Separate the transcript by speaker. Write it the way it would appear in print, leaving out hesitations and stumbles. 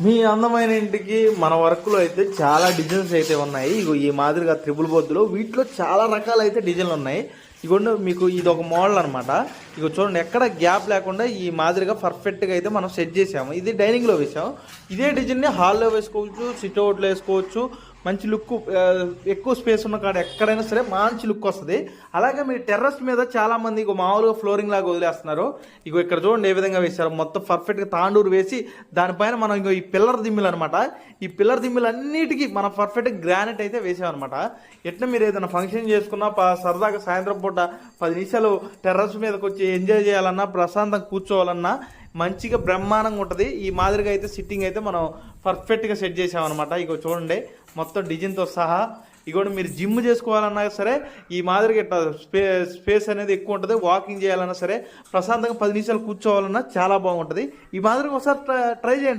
Speaker 1: మీ అందమైన ఇంటికి మన వర్క్లో అయితే చాలా డిజైన్స్ అయితే ఉన్నాయి. ఇగో ఈ మాదిరిగా త్రిబుల్ బొద్దులో వీటిలో చాలా రకాలు అయితే డిజైన్లు ఉన్నాయి. ఇగోండి మీకు ఇది ఒక మోడల్ అనమాట. ఇగో చూడండి ఎక్కడ గ్యాప్ లేకుండా ఈ మాదిరిగా పర్ఫెక్ట్గా అయితే మనం సెట్ చేసాము. ఇది డైనింగ్లో వేసాము. ఇదే డిజైన్ని హాల్లో వేసుకోవచ్చు, సిట్అవుట్లో వేసుకోవచ్చు. మంచి లుక్, ఎక్కువ స్పేస్ ఉన్న కాడ ఎక్కడైనా సరే మంచి లుక్ వస్తుంది. అలాగే మీరు టెర్రస్ మీద చాలామంది ఇగో మామూలుగా ఫ్లోరింగ్ లాగా వదిలేస్తున్నారు. ఇగో ఇక్కడ చూడండి ఏ విధంగా వేశారు. మొత్తం పర్ఫెక్ట్గా తాండూరు వేసి దానిపైన మనం ఇంకో ఈ పిల్లర్ దిమ్మిలు అనమాట. ఈ పిల్లర్ దిమ్మిలు అన్నిటికీ మనం పర్ఫెక్ట్గా గ్రానైట్ అయితే వేసామన్నమాట. ఎట్లా మీరు ఏదైనా ఫంక్షన్ చేసుకున్నా సరదాగా సాయంత్రం పూట 10 నిమిషాలు టెర్రస్ మీదకి వచ్చి ఎంజాయ్ చేయాలన్నా, ప్రశాంతంగా కూర్చోవాలన్నా మంచిగా బ్రహ్మాండంగా ఉంటుంది. ఈ మాదిరిగా అయితే సిట్టింగ్ అయితే మనం పర్ఫెక్ట్గా సెట్ చేసామన్నమాట. ఇగో చూడండి మొత్తం డిజైన్తో సహా. ఇగోండి మీరు జిమ్ చేసుకోవాలన్నా సరే ఈ మాదిరిగా ఇట్లా స్పేస్ అనేది ఎక్కువ ఉంటుంది. వాకింగ్ చేయాలన్నా సరే ప్రశాంతంగా 10 నిమిషాలు కూర్చోవాలన్నా చాలా బాగుంటుంది. ఈ మాదిరిగా ఒకసారి ట్రై చేయండి.